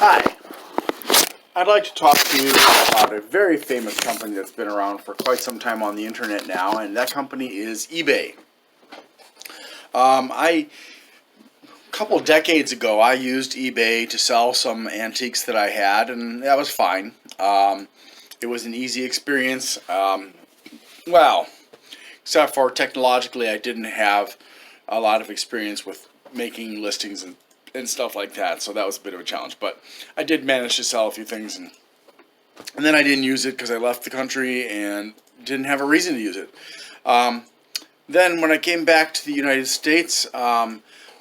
Hi, I'd like to talk to you about a very famous company that's been around for quite some time on the internet now, and that company is eBay. A couple decades ago, I used eBay to sell some antiques that I had, and that was fine. It was an easy experience. Well, except for technologically, I didn't have a lot of experience with making listings and stuff like that, so that was a bit of a challenge. But I did manage to sell a few things, and then I didn't use it because I left the country and didn't have a reason to use it. Um, then when I came back to the United States, a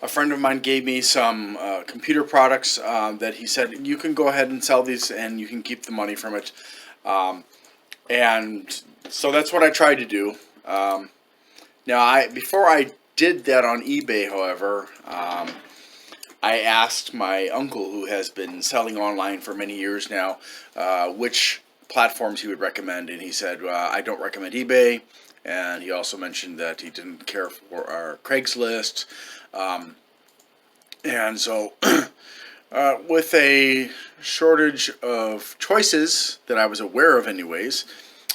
friend of mine gave me some computer products that he said, you can go ahead and sell these and you can keep the money from it. Um, and so that's what I tried to do. Before I did that on eBay, however, I asked my uncle, who has been selling online for many years now, which platforms he would recommend, and he said, I don't recommend eBay, and he also mentioned that he didn't care for our Craigslist, and so with a shortage of choices that I was aware of anyways,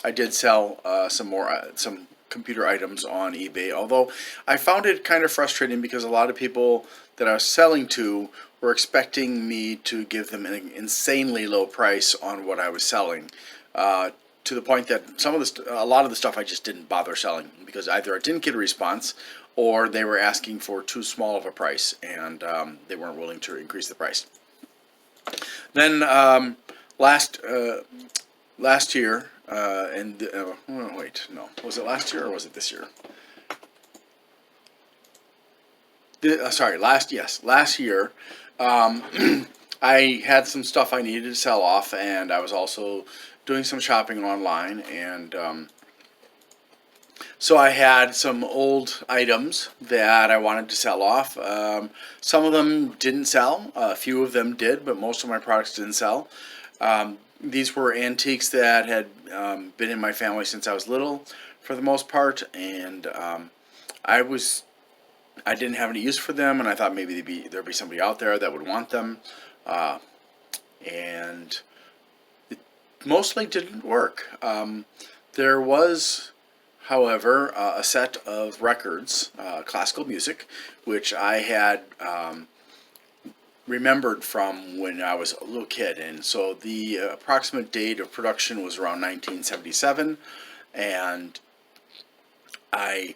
I did sell some computer items on eBay, although I found it kind of frustrating because a lot of people that I was selling to were expecting me to give them an insanely low price on what I was selling, to the point that a lot of the stuff I just didn't bother selling because either I didn't get a response or they were asking for too small of a price, and they weren't willing to increase the price. Then last year, was it last year or was it this year? Last year, I had some stuff I needed to sell off, and I was also doing some shopping online, and so I had some old items that I wanted to sell off. Some of them didn't sell, a few of them did, but most of my products didn't sell. These were antiques that had been in my family since I was little, for the most part, and I was I didn't have any use for them, and I thought maybe there'd be somebody out there that would want them, and it mostly didn't work. There was, however, a set of records, classical music, which I had remembered from when I was a little kid, and so the approximate date of production was around 1977, and I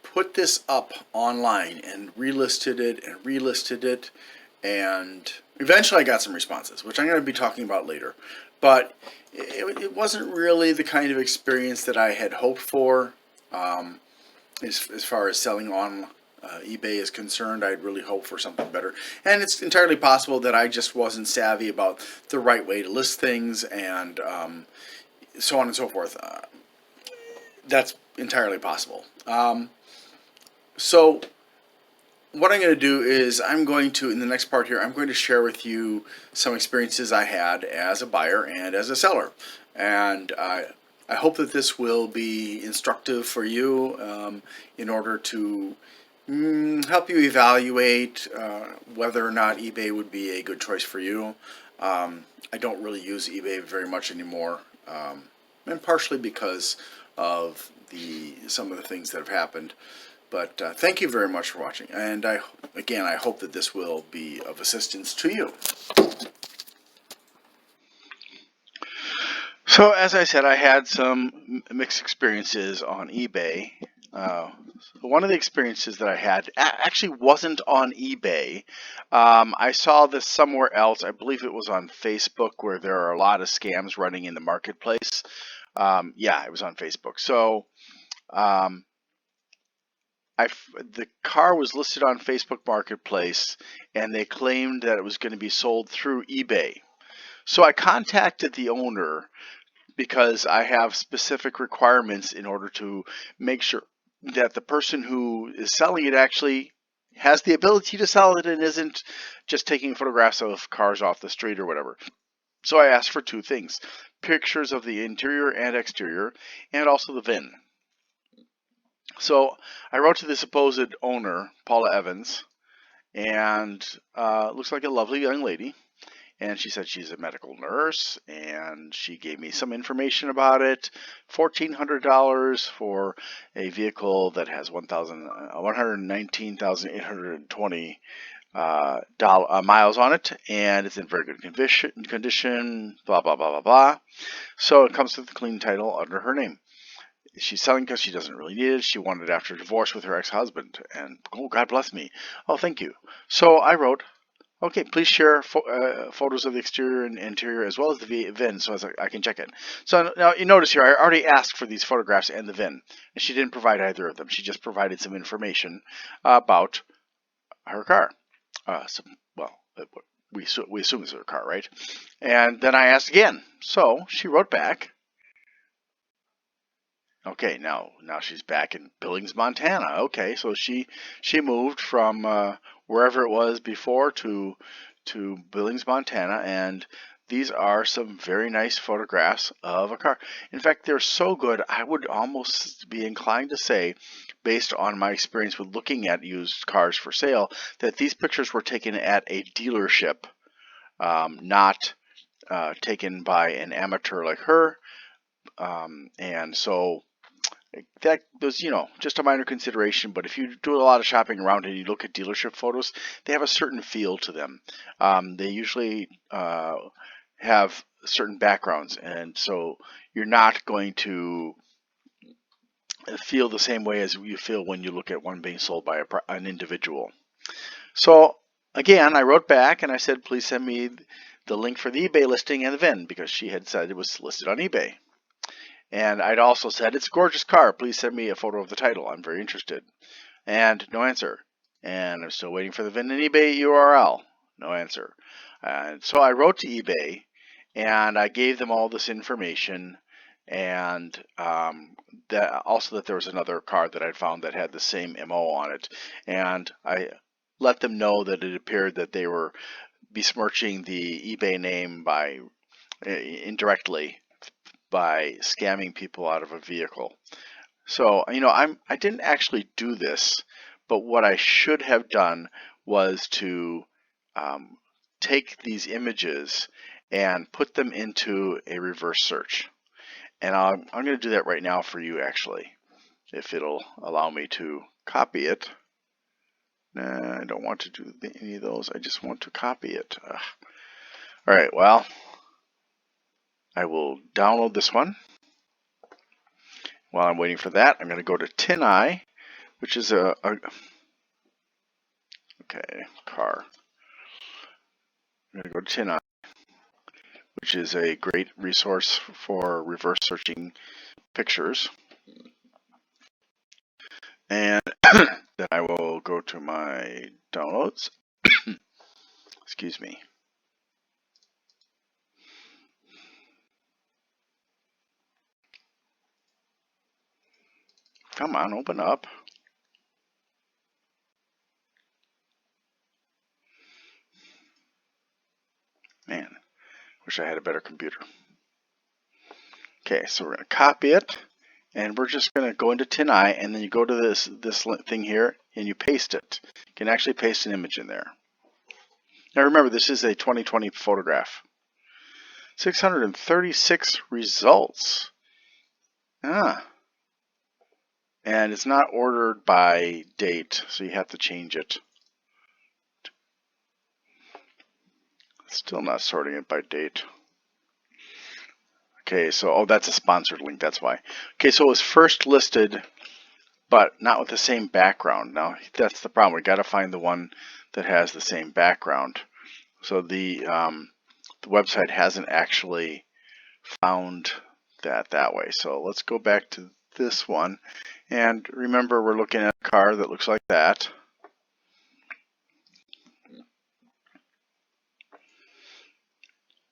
put this up online and relisted it, and eventually I got some responses, which I'm going to be talking about later. But it wasn't really the kind of experience that I had hoped for, as far as selling on eBay is concerned. I'd really hoped for something better. And it's entirely possible that I just wasn't savvy about the right way to list things, and so on and so forth. That's entirely possible. So what I'm going to do is in the next part here, I'm going to share with you some experiences I had as a buyer and as a seller. And I hope that this will be instructive for you, in order to help you evaluate whether or not eBay would be a good choice for you. I don't really use eBay very much anymore, and partially because of some of the things that have happened. But thank you very much for watching, and I hope that this will be of assistance to you. So as I said, I had some mixed experiences on eBay. One of the experiences that I had actually wasn't on eBay. I saw this somewhere else. I believe it was on Facebook, where there are a lot of scams running in the marketplace. It was on Facebook. So the car was listed on Facebook Marketplace, and they claimed that it was going to be sold through eBay. So I contacted the owner because I have specific requirements in order to make sure that the person who is selling it actually has the ability to sell it and isn't just taking photographs of cars off the street or whatever. So I asked for two things: pictures of the interior and exterior, and also the VIN. So I wrote to the supposed owner, Paula Evans, and looks like a lovely young lady. and she said she's a medical nurse, and she gave me some information about it. $1,400 for a vehicle that has 119,820 miles on it, and it's in very good condition, blah, blah, blah, blah, blah. So it comes with a clean title under her name. She's selling because she doesn't really need it. She wanted it after divorce with her ex-husband, and oh, God bless me. Oh, thank you. So I wrote, okay, please share photos of the exterior and interior as well as the VIN so as I can check it. So now you notice here, I already asked for these photographs and the VIN, and she didn't provide either of them. She just provided some information about her car. We assume it's her car, right? And then I asked again. So she wrote back. Okay, now she's back in Billings, Montana. Okay, so she moved from wherever it was before to Billings, Montana, and these are some very nice photographs of a car. In fact, they're so good, I would almost be inclined to say, based on my experience with looking at used cars for sale, that these pictures were taken at a dealership, not taken by an amateur like her. And so that was, just a minor consideration, but if you do a lot of shopping around and you look at dealership photos, they have a certain feel to them. They usually have certain backgrounds, and so you're not going to feel the same way as you feel when you look at one being sold by an individual. So again, I wrote back and I said, please send me the link for the eBay listing and the VIN, because she had said it was listed on eBay. And I'd also said, it's a gorgeous car. Please send me a photo of the title. I'm very interested. And no answer. And I'm still waiting for the VIN and eBay URL. No answer. And so I wrote to eBay and I gave them all this information, and that there was another car that I'd found that had the same MO on it. And I let them know that it appeared that they were besmirching the eBay name by indirectly by scamming people out of a vehicle. So, I didn't actually do this, but what I should have done was to take these images and put them into a reverse search. And I'm going to do that right now for you, actually, if it'll allow me to copy it. Nah, I don't want to do any of those. I just want to copy it. All right, well, I will download this one. While I'm waiting for that, I'm going to go to TinEye, which is car. I'm going to go to TinEye, which is a great resource for reverse searching pictures. And then I will go to my downloads. Excuse me. Come on, open up. Man, wish I had a better computer. Okay, so we're going to copy it, and we're just going to go into TinEye, and then you go to this thing here, and you paste it. You can actually paste an image in there. Now remember, this is a 2020 photograph. 636 results. And it's not ordered by date, so you have to change it. Still not sorting it by date. Okay, so, that's a sponsored link, that's why. Okay, so it was first listed, but not with the same background. Now, that's the problem. We got to find the one that has the same background. So the website hasn't actually found that way. So let's go back to this one. And remember, we're looking at a car that looks like that.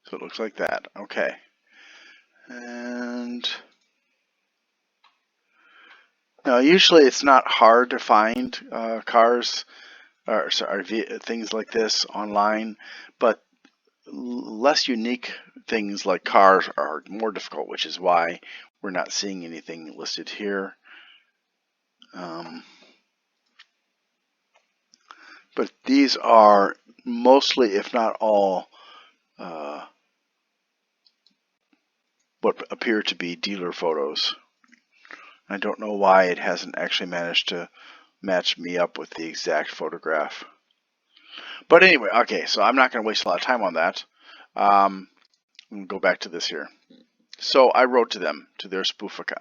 So it looks like that. Okay. And now usually it's not hard to find cars or things like this online, but less unique things like cars are more difficult, which is why we're not seeing anything listed here. But these are mostly, if not all, what appear to be dealer photos. I don't know why it hasn't actually managed to match me up with the exact photograph. But anyway, okay, so I'm not going to waste a lot of time on that. I'm going to go back to this here. So I wrote to them, to their spoof, spoof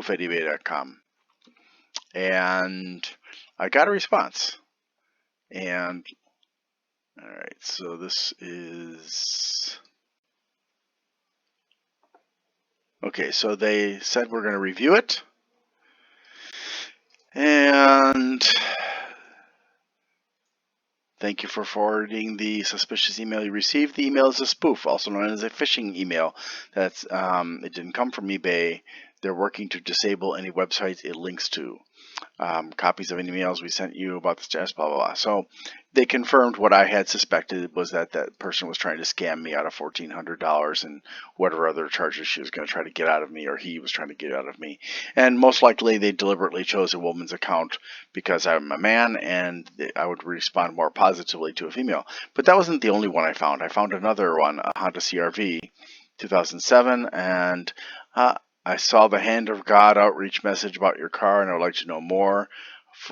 at eBay.com, and I got a response. And all right, so this is okay. So they said we're going to review it, and thank you for forwarding the suspicious email you received. The email is a spoof, also known as a phishing email. That's it didn't come from eBay. They're working to disable any websites it links to. Copies of any emails we sent you about the status, blah, blah, blah. So they confirmed what I had suspected was that that person was trying to scam me out of $1,400 and whatever other charges she was going to try to get out of me, or he was trying to get out of me. And most likely they deliberately chose a woman's account because I'm a man and I would respond more positively to a female. But that wasn't the only one I found. I found another one, a Honda CR-V 2007, and I saw the Hand of God outreach message about your car, and I would like to know more.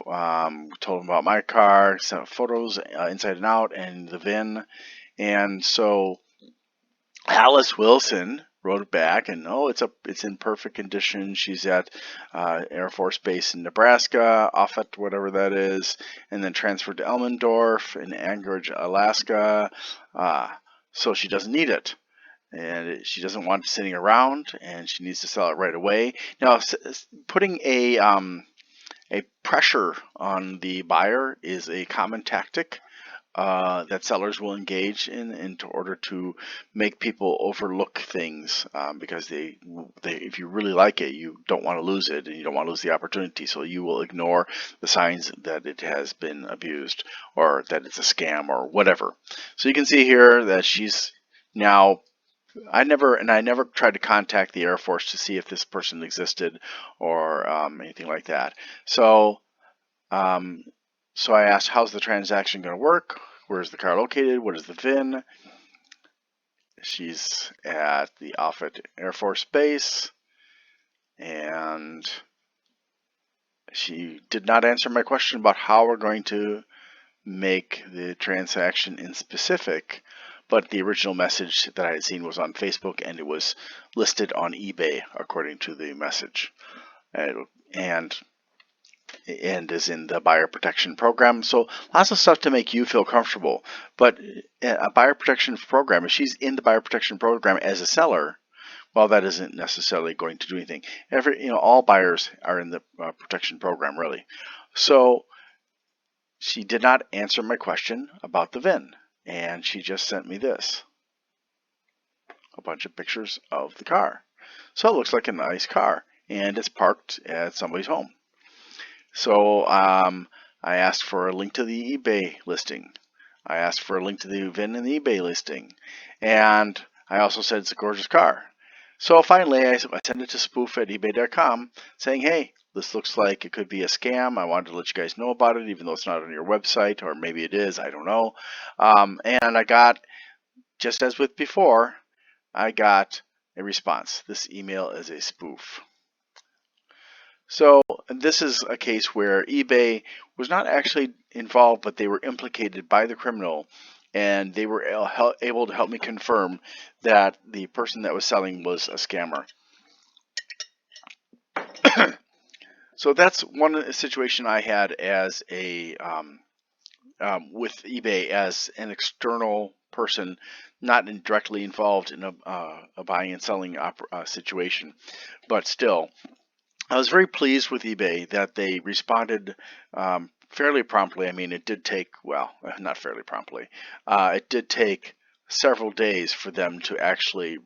Told them about my car, sent photos inside and out, and the VIN. And so Alice Wilson wrote back, and it's in perfect condition. She's at Air Force Base in Nebraska, Offutt, whatever that is, and then transferred to Elmendorf in Anchorage, Alaska. So she doesn't need it. And she doesn't want it sitting around, and she needs to sell it right away. Now, putting a pressure on the buyer is a common tactic that sellers will engage in order to make people overlook things because they if you really like it, you don't want to lose it, and you don't want to lose the opportunity, so you will ignore the signs that it has been abused or that it's a scam or whatever. So you can see here that she's now. I never tried to contact the Air Force to see if this person existed or anything like that. So, so I asked, how's the transaction going to work? Where's the car located? What is the VIN? She's at the Offutt Air Force Base, and she did not answer my question about how we're going to make the transaction in specific. But the original message that I had seen was on Facebook, and it was listed on eBay according to the message, and is in the buyer protection program. So lots of stuff to make you feel comfortable. But a buyer protection program, if she's in the buyer protection program as a seller, well, that isn't necessarily going to do anything. All buyers are in the protection program, really. So she did not answer my question about the VIN. And she just sent me this, a bunch of pictures of the car. So it looks like a nice car, and it's parked at somebody's home. So I asked for a link to the eBay listing. I asked for a link to the VIN in the eBay listing. And I also said it's a gorgeous car. So finally I sent it to spoof at ebay.com saying, hey, this looks like it could be a scam. I wanted to let you guys know about it, even though it's not on your website, or maybe it is, I don't know. And I got, just as with before, I got a response. This email is a spoof. So this is a case where eBay was not actually involved, but they were implicated by the criminal, and they were able to help me confirm that the person that was selling was a scammer. So that's one situation I had as a with eBay as an external person, not directly involved in a buying and selling situation, but still. I was very pleased with eBay that they responded fairly promptly. I mean, it did take, well, not fairly promptly. It did take several days for them to actually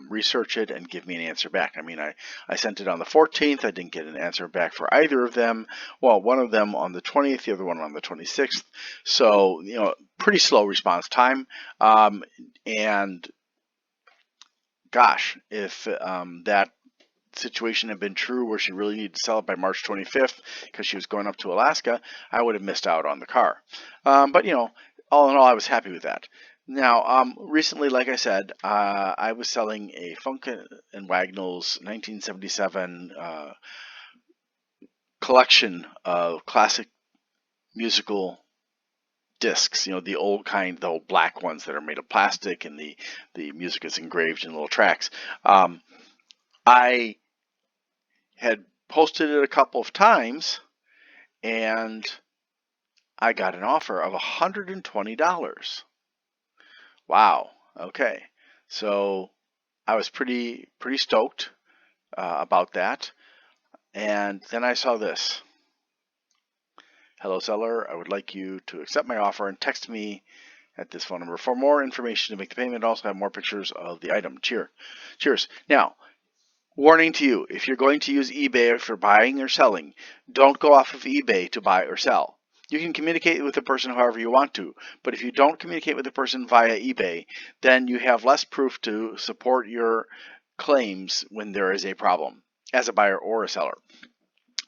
research it and give me an answer back. I mean, I sent it on the 14th. I didn't get an answer back for either of them. Well, one of them on the 20th, the other one on the 26th. So, pretty slow response time. And gosh, if that situation had been true where she really needed to sell it by March 25th because she was going up to Alaska, I would have missed out on the car. But all in all, I was happy with that. Now, recently, like I said, I was selling a Funk and Wagnalls 1977 collection of classic musical discs. You know, the old kind, the old black ones that are made of plastic, and the music is engraved in little tracks. I had posted it a couple of times, and I got an offer of $120. Wow. Okay. So I was pretty stoked about that. And then I saw this. Hello, seller. I would like you to accept my offer and text me at this phone number for more information to make the payment. Also have more pictures of the item. Cheers. Now, warning to you, if you're going to use eBay for buying or selling, don't go off of eBay to buy or sell. You can communicate with the person however you want to, but if you don't communicate with the person via eBay, then you have less proof to support your claims when there is a problem as a buyer or a seller.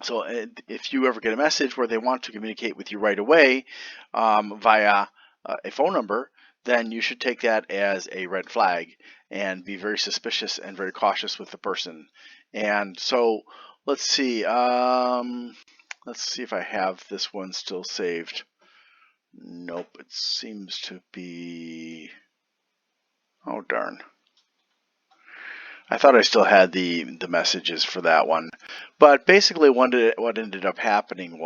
So if you ever get a message where they want to communicate with you right away via a phone number, then you should take that as a red flag and be very suspicious and very cautious with the person. And so let's see. Let's see if I have this one still saved. Nope, it seems to be. Oh darn. I thought I still had the messages for that one, but basically what ended up happening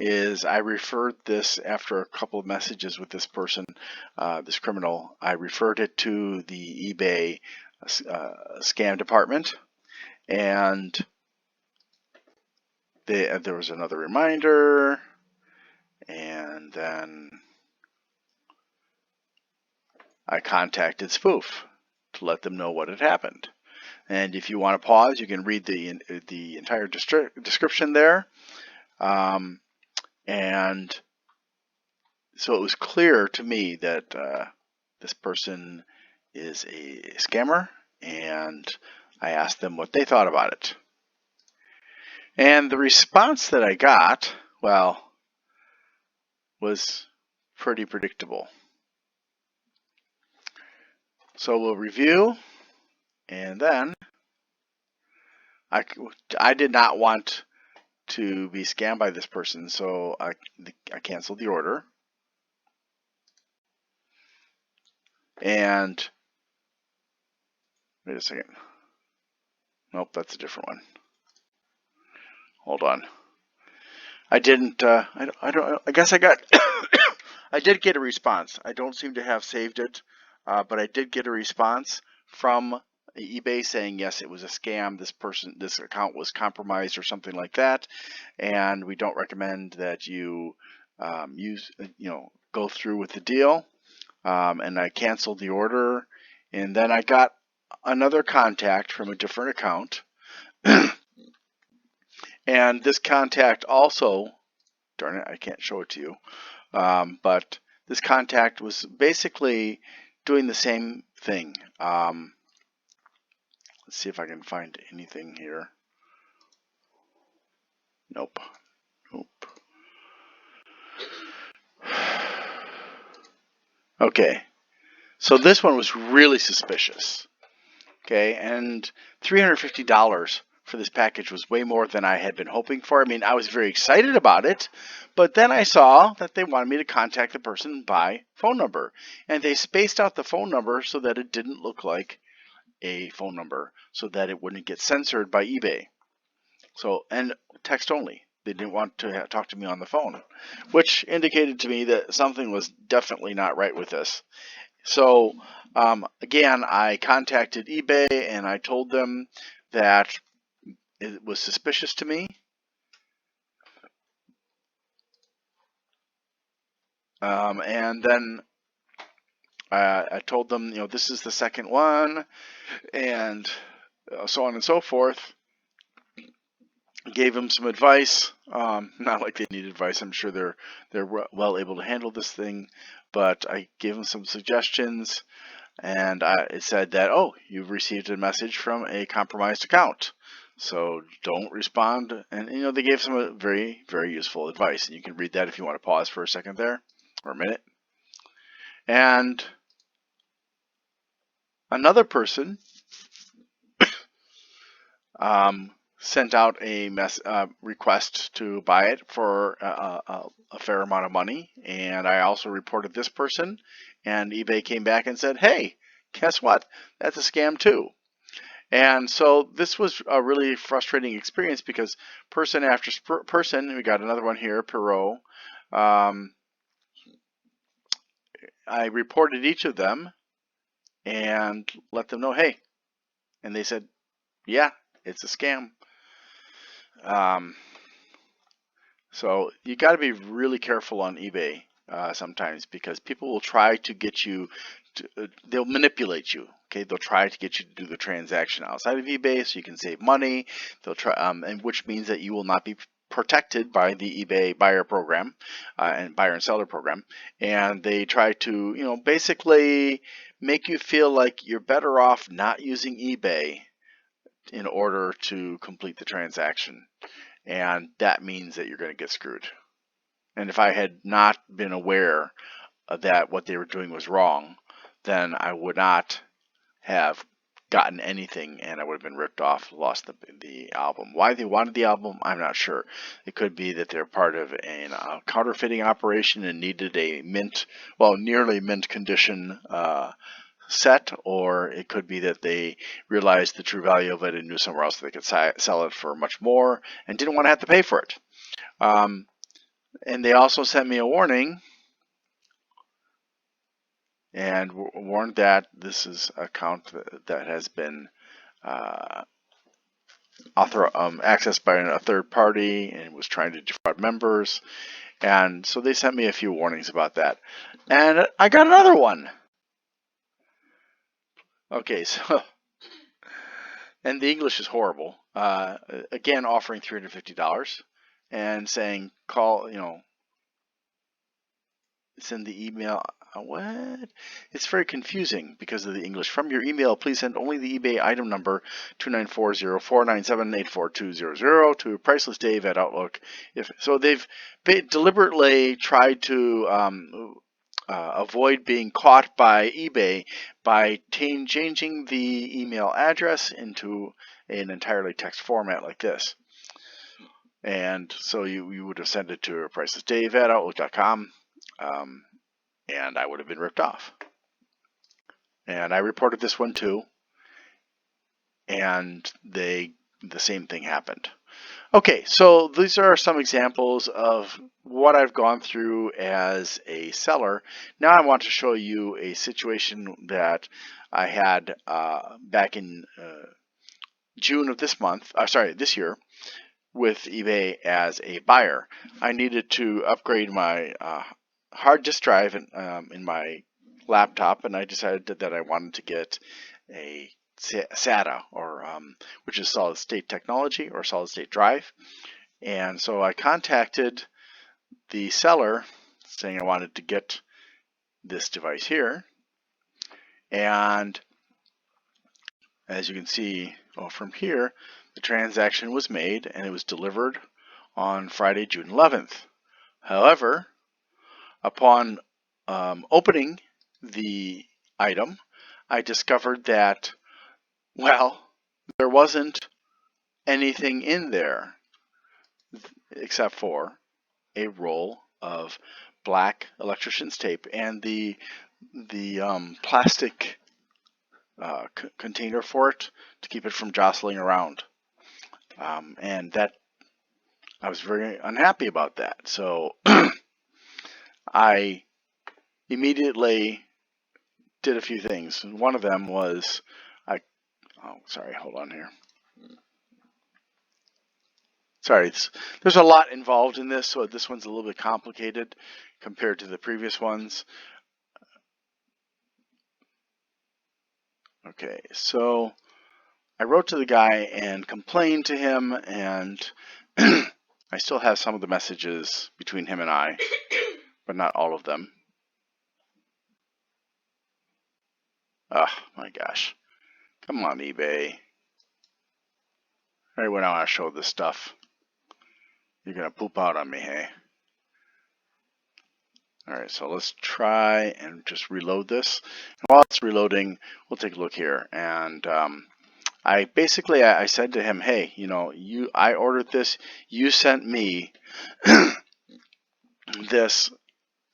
is I referred this after a couple of messages with this person, this criminal. I referred it to the eBay scam department, and there was another reminder, and then I contacted Spoof to let them know what had happened. And if you want to pause, you can read the entire description there. And so it was clear to me that this person is a scammer, and I asked them what they thought about it. And the response that I got, well, was pretty predictable. So we'll review, and then I did not want to be scammed by this person, so I canceled the order. And wait a second. Nope, that's a different one. Hold on. I didn't. I guess I got. I did get a response. I don't seem to have saved it, but I did get a response from eBay saying yes, it was a scam. This account was compromised or something like that, and we don't recommend that you go through with the deal. And I canceled the order, and then I got another contact from a different account. And this contact also, darn it, I can't show it to you, but this contact was basically doing the same thing. Let's see if I can find anything here. Nope. Okay, so this one was really suspicious. Okay, and $350 for this package was way more than I had been hoping for. I mean, I was very excited about it, but then I saw that they wanted me to contact the person by phone number, and they spaced out the phone number so that it didn't look like a phone number, so that it wouldn't get censored by eBay. So, and text only. They didn't want to talk to me on the phone, which indicated to me that something was definitely not right with this. So, again, I contacted eBay and I told them that it was suspicious to me. And then I told them, this is the second one, and so on and so forth. Gave them some advice. Not like they need advice. I'm sure they're well able to handle this thing, but I gave them some suggestions, and it said that, oh, you've received a message from a compromised account, so don't respond. And they gave some very, very useful advice, and you can read that if you want to pause for a second there, or a minute. And another person sent out a request to buy it for a fair amount of money, and I also reported this person, and eBay came back and said, hey, guess what? That's a scam too. And so this was a really frustrating experience because person after person, we got another one here, Perot. I reported each of them and let them know, hey, and they said, yeah, it's a scam. So you got to be really careful on eBay sometimes, because people will try to get you to, they'll manipulate you. Okay, they'll try to get you to do the transaction outside of eBay so you can save money. They'll try, and which means that you will not be protected by the eBay buyer program and buyer and seller program. And they try to, basically make you feel like you're better off not using eBay in order to complete the transaction. And that means that you're going to get screwed. And if I had not been aware that what they were doing was wrong, then I would not have gotten anything, and I would have been ripped off, lost the album. Why they wanted the album, I'm not sure. It could be that they're part of a counterfeiting operation and needed a nearly mint condition set, or it could be that they realized the true value of it and knew somewhere else they could sell it for much more and didn't want to have to pay for it. And they also sent me a warning and warned that this is an account that has been accessed by a third party and was trying to defraud members. And so they sent me a few warnings about that. And I got another one. Okay, so, and the English is horrible. Again, offering $350 and saying, send the email. What? It's very confusing because of the English. From your email, please send only the eBay item number 2940497842000 to pricelessdave@outlook. So they've deliberately tried to avoid being caught by eBay by changing the email address into an entirely text format like this. And so you would have sent it to pricelessdave@outlook.com. And I would have been ripped off. And I reported this one too, and the same thing happened. Okay, so these are some examples of what I've gone through as a seller. Now I want to show you a situation that I had back in June of this year, with eBay as a buyer. I needed to upgrade my hard disk drive in my laptop, and I decided that I wanted to get a SATA, or which is solid state technology, or solid state drive. And so I contacted the seller saying I wanted to get this device here, and as you can see from here, the transaction was made and it was delivered on Friday, June 11th. However, upon opening the item, I discovered that, there wasn't anything in there except for a roll of black electrician's tape and the plastic container for it to keep it from jostling around. And that, I was very unhappy about that. So I immediately did a few things. One of them was, hold on here. Sorry, there's a lot involved in this, so this one's a little bit complicated compared to the previous ones. Okay, so I wrote to the guy and complained to him, and I still have some of the messages between him and I, but not all of them. Oh my gosh. Come on, eBay. Right when I want to show this stuff, you're going to poop out on me, hey? All right, so let's try and just reload this. And while it's reloading, we'll take a look here. And I said to him, hey, I ordered this. You sent me this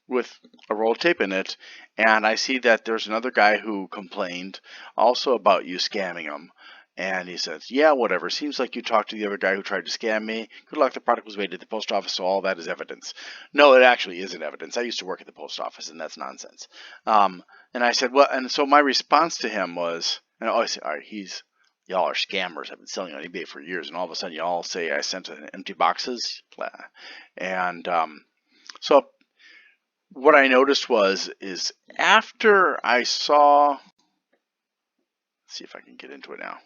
with a roll of tape in it, and I see that there's another guy who complained also about you scamming him. And he says, yeah, whatever. Seems like you talked to the other guy who tried to scam me. Good luck, the product was made at the post office, so all that is evidence. No, it actually isn't evidence. I used to work at the post office, and that's nonsense. And I said, well, and so my response to him was, and I said, all right, y'all are scammers. I've been selling on eBay for years, and all of a sudden y'all say I sent empty boxes. And so what I noticed is after I saw, let's see if I can get into it now.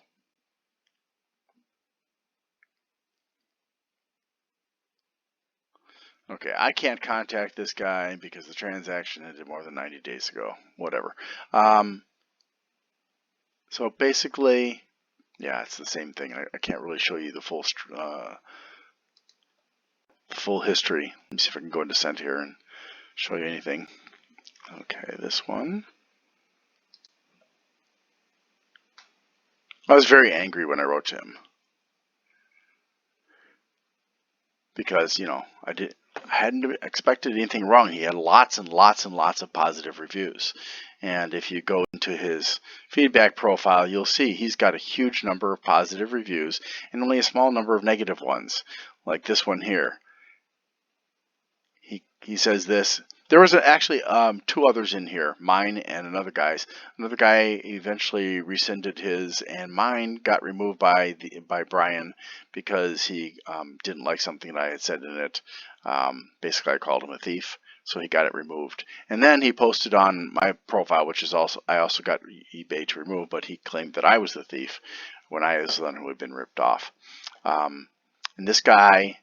Okay, I can't contact this guy because the transaction ended more than 90 days ago. Whatever. So basically, yeah, it's the same thing. I can't really show you the full history. Let me see if I can go into Send here and show you anything. Okay, this one. I was very angry when I wrote to him because, I hadn't expected anything wrong. He had lots and lots and lots of positive reviews. And if you go into his feedback profile, you'll see he's got a huge number of positive reviews and only a small number of negative ones, like this one here. He says this. There was actually two others in here, mine and another guy's. Another guy eventually rescinded his, and mine got removed by Brian because he didn't like something that I had said in it. Basically, I called him a thief, so he got it removed. And then he posted on my profile, which is I also got eBay to remove, but he claimed that I was the thief when I was the one who had been ripped off. And this guy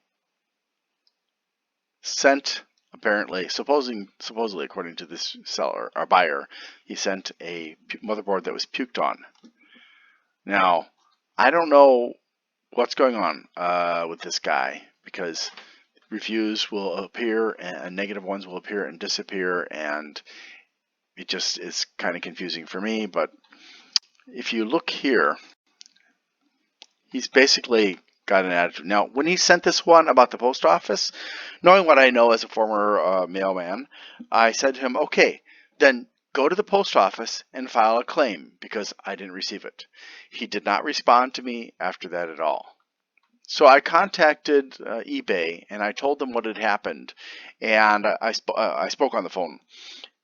sent, apparently, supposedly according to this seller or buyer, he sent a motherboard that was puked on. Now, I don't know what's going on with this guy, because reviews will appear and negative ones will appear and disappear, and it just is kind of confusing for me. But if you look here, he's basically got an attitude. Now, when he sent this one about the post office, knowing what I know as a former mailman, I said to him, okay, then go to the post office and file a claim because I didn't receive it. He did not respond to me after that at all. So I contacted eBay and I told them what had happened, and I spoke on the phone,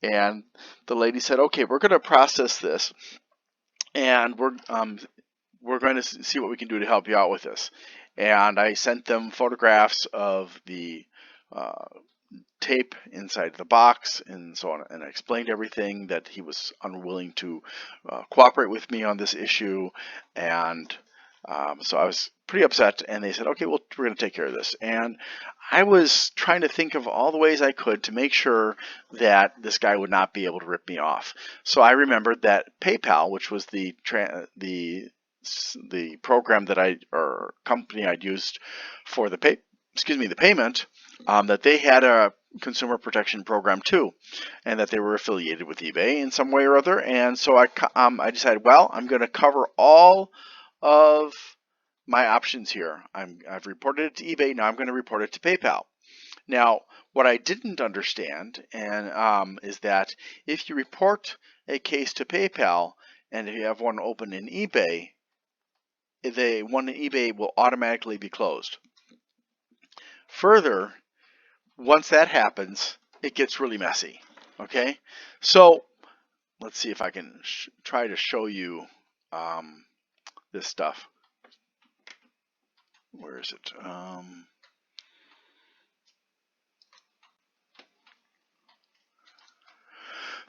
and the lady said, okay, we're going to process this, and we're going to see what we can do to help you out with this. And I sent them photographs of the tape inside the box and so on, and I explained everything, that he was unwilling to cooperate with me on this issue, and so I was pretty upset, and they said, okay, well, we're going to take care of this. And I was trying to think of all the ways I could to make sure that this guy would not be able to rip me off. So I remembered that PayPal, which was the program or company I'd used for the payment, that they had a consumer protection program too, and that they were affiliated with eBay in some way or other. And so I decided, well, I'm going to cover all of my options here. I've reported it to eBay. Now I'm going to report it to PayPal. Now, what I didn't understand is that if you report a case to PayPal and if you have one open in eBay, the one in eBay will automatically be closed. Further, once that happens, it gets really messy. Okay, so let's see if I can try to show you this stuff. Where is it?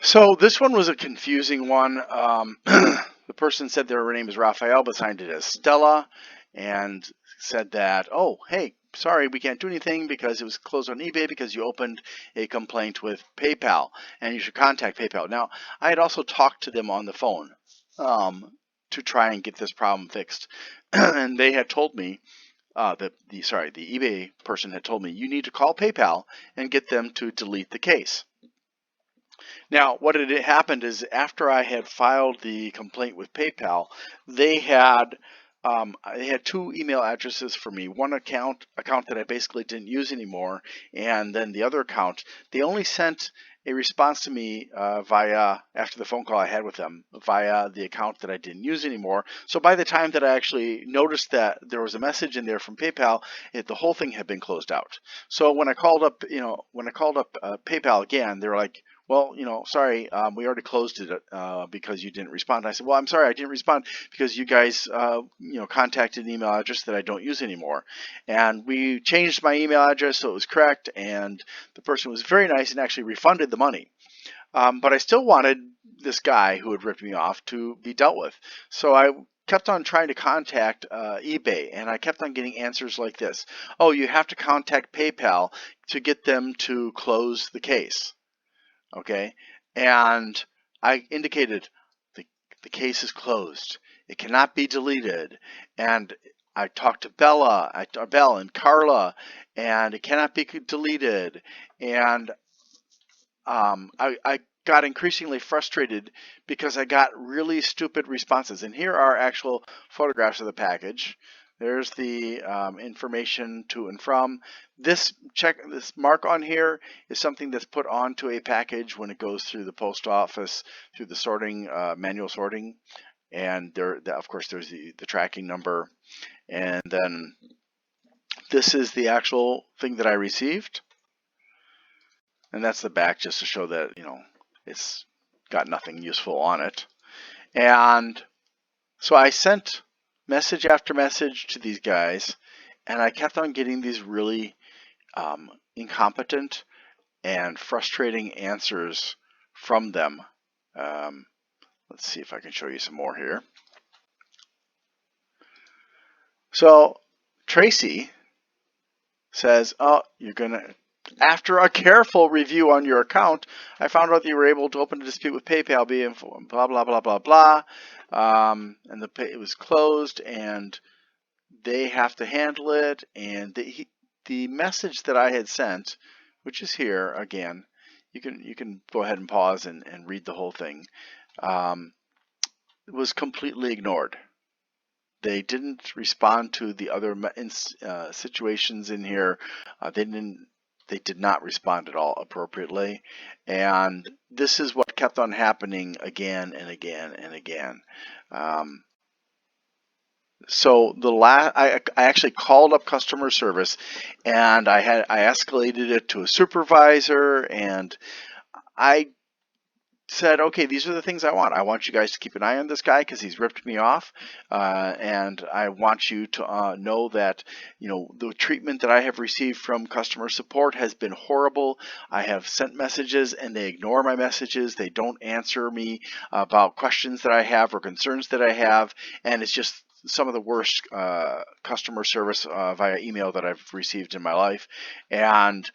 So this one was a confusing one. The person said their name is Raphael, but signed it as Stella, and said that, oh, hey, sorry, we can't do anything because it was closed on eBay because you opened a complaint with PayPal, and you should contact PayPal. Now, I had also talked to them on the phone to try and get this problem fixed, and they had told me, the eBay person had told me, you need to call PayPal and get them to delete the case. Now, what had happened is after I had filed the complaint with PayPal, they had two email addresses for me. One account that I basically didn't use anymore, and then the other account. They only sent a response to me via after the phone call I had with them via the account that I didn't use anymore. So by the time that I actually noticed that there was a message in there from PayPal, the whole thing had been closed out. So when I called up, PayPal again, they were like, well, sorry, we already closed it because you didn't respond. And I said, well, I'm sorry, I didn't respond because you guys, contacted an email address that I don't use anymore. And we changed my email address so it was correct, and the person was very nice and actually refunded the money. But I still wanted this guy who had ripped me off to be dealt with. So I kept on trying to contact eBay, and I kept on getting answers like this. Oh, you have to contact PayPal to get them to close the case. Okay, and I indicated the case is closed. It cannot be deleted. And I talked to Belle and Carla, and it cannot be deleted. And I got increasingly frustrated because I got really stupid responses. And here are actual photographs of the package. There's the information to and from. This mark on here is something that's put onto a package when it goes through the post office through the sorting, manual sorting. And of course, there's the tracking number. And then this is the actual thing that I received. And that's the back, just to show that, it's got nothing useful on it. And so I sent message after message to these guys, and I kept on getting these really incompetent and frustrating answers from them. Let's see if I can show you some more here. So Tracy says, oh, after a careful review on your account, I found out that you were able to open a dispute with PayPal, blah, blah, blah, blah, blah. And it was closed, and they have to handle it. And the message that I had sent, which is here again, you can go ahead and pause and read the whole thing, was completely ignored. They didn't respond to the other situations in here. They did not respond at all appropriately, and this is what kept on happening again and again and again. So I actually called up customer service, and I escalated it to a supervisor, and I said, okay, these are the things I want. I want you guys to keep an eye on this guy because he's ripped me off, and I want you to know that the treatment that I have received from customer support has been horrible. I have sent messages and they ignore my messages. They don't answer me about questions that I have or concerns that I have, and it's just some of the worst customer service via email that I've received in my life. And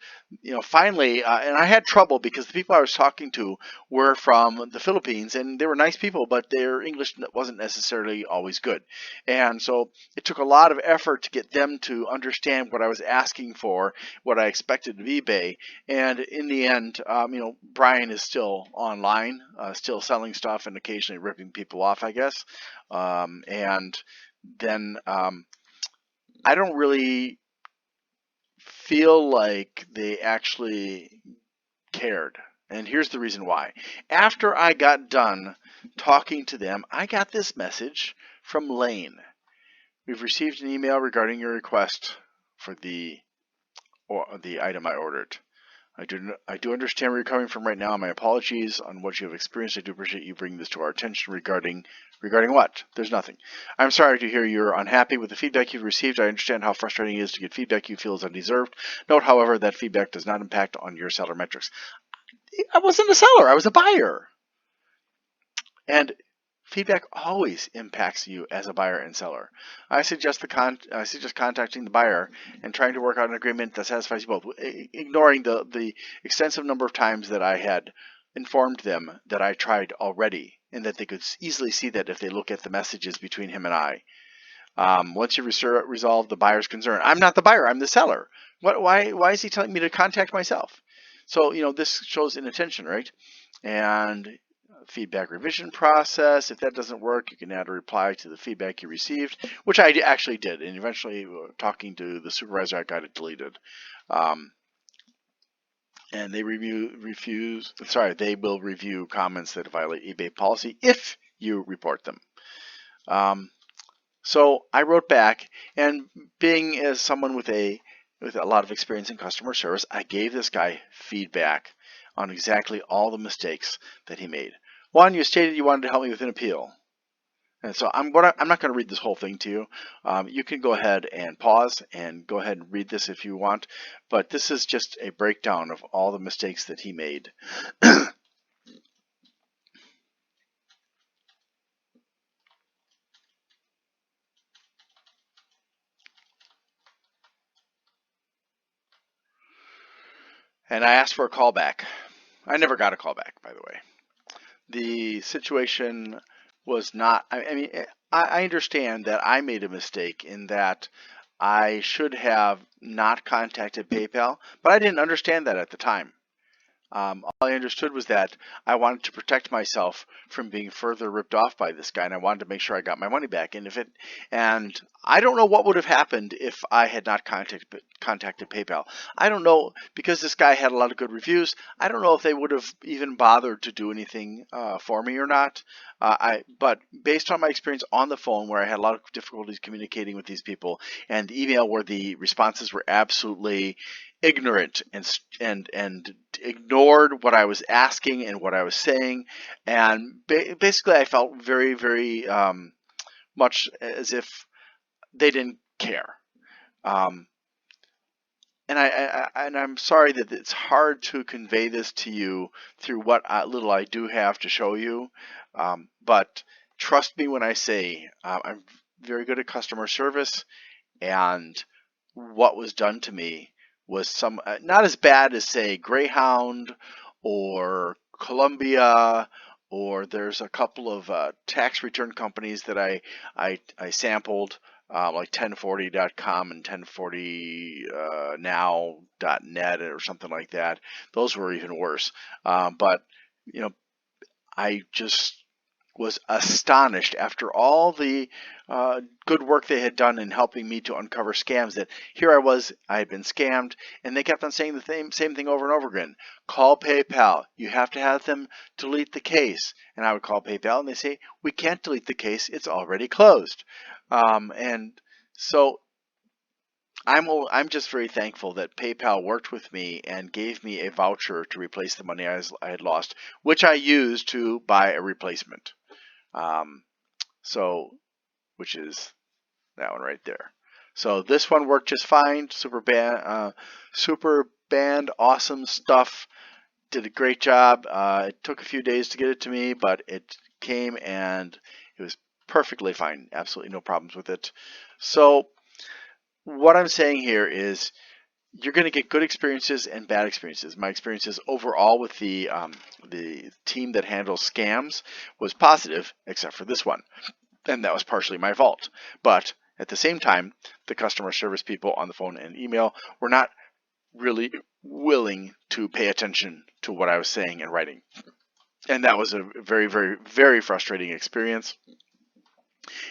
finally, and I had trouble because the people I was talking to were from the Philippines, and they were nice people, but their English wasn't necessarily always good. And so it took a lot of effort to get them to understand what I was asking for, what I expected of eBay. And in the end, Brian is still online, still selling stuff and occasionally ripping people off, I guess. And then I don't really feel like they actually cared. And here's the reason why. After I got done talking to them, I got this message from Lane. We've received an email regarding your request for the item I ordered. I do understand where you're coming from right now. My apologies on what you have experienced. I do appreciate you bringing this to our attention regarding what? There's nothing. I'm sorry to hear you're unhappy with the feedback you've received. I understand how frustrating it is to get feedback you feel is undeserved. Note, however, that feedback does not impact on your seller metrics. I wasn't a seller. I was a buyer. And feedback always impacts you as a buyer and seller. I suggest contacting the buyer and trying to work out an agreement that satisfies you both, ignoring the extensive number of times that I had informed them that I tried already, and that they could easily see that if they look at the messages between him and I. Once you resolve the buyer's concern, I'm not the buyer, I'm the seller. Why is he telling me to contact myself? So, this shows inattention, right? and feedback revision process. If that doesn't work, you can add a reply to the feedback you received, which I actually did. And eventually, talking to the supervisor, I got it deleted. And they they will review comments that violate eBay policy if you report them. So I wrote back, and being as someone with a lot of experience in customer service, I gave this guy feedback on exactly all the mistakes that he made. One, you stated you wanted to help me with an appeal. And so I'm not going to read this whole thing to you. You can go ahead and pause and go ahead and read this if you want. But this is just a breakdown of all the mistakes that he made. And I asked for a callback. I never got a callback, by the way. The situation was not, I mean, I understand that I made a mistake in that I should have not contacted PayPal, but I didn't understand that at the time. All I understood was that I wanted to protect myself from being further ripped off by this guy, and I wanted to make sure I got my money back. And I don't know what would have happened if I had not contacted PayPal. I don't know, because this guy had a lot of good reviews. I don't know if they would have even bothered to do anything for me or not. But based on my experience on the phone, where I had a lot of difficulties communicating with these people, and the email where the responses were absolutely ignorant and ignored what I was asking and what I was saying, and basically I felt very, very much as if they didn't care. And I'm sorry that it's hard to convey this to you through what little I do have to show you, but trust me when I say I'm very good at customer service, and what was done to me was not as bad as, say, Greyhound or Columbia, or there's a couple of tax return companies that I sampled, like 1040.com and 1040now.net or something like that. Those were even worse. But you know, I just was astonished after all the good work they had done in helping me to uncover scams, that here I had been scammed, and they kept on saying the same thing over and over again. Call PayPal. You have to have them delete the case. And I would call PayPal, and they say, we can't delete the case. It's already closed. And so I'm just very thankful that PayPal worked with me and gave me a voucher to replace the money I had lost, which I used to buy a replacement. Which is that one right there. So this one worked just fine. Super band, awesome stuff. Did a great job. It took a few days to get it to me, but it came and it was perfectly fine. Absolutely no problems with it. So what I'm saying here is, you're going to get good experiences and bad experiences. My experiences overall with the team that handles scams was positive, except for this one. And that was partially my fault. But at the same time, the customer service people on the phone and email were not really willing to pay attention to what I was saying and writing. And that was a very, very, very frustrating experience.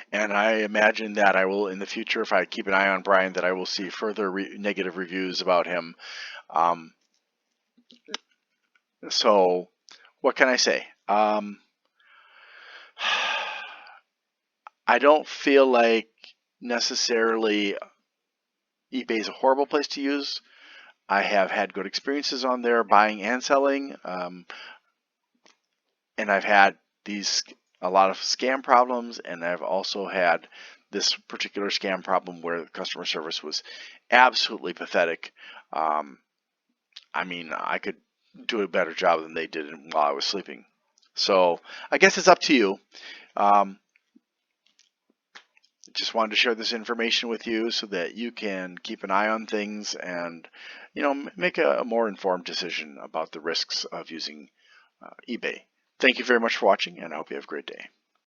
And I imagine that I will, in the future, if I keep an eye on Brian, that I will see further negative reviews about him. So what can I say? I don't feel like necessarily eBay is a horrible place to use. I have had good experiences on there buying and selling, and I've had a lot of scam problems, and I've also had this particular scam problem where the customer service was absolutely pathetic. I mean, I could do a better job than they did while I was sleeping. So I guess it's up to you. Just wanted to share this information with you so that you can keep an eye on things and, make a more informed decision about the risks of using eBay. Thank you very much for watching, and I hope you have a great day.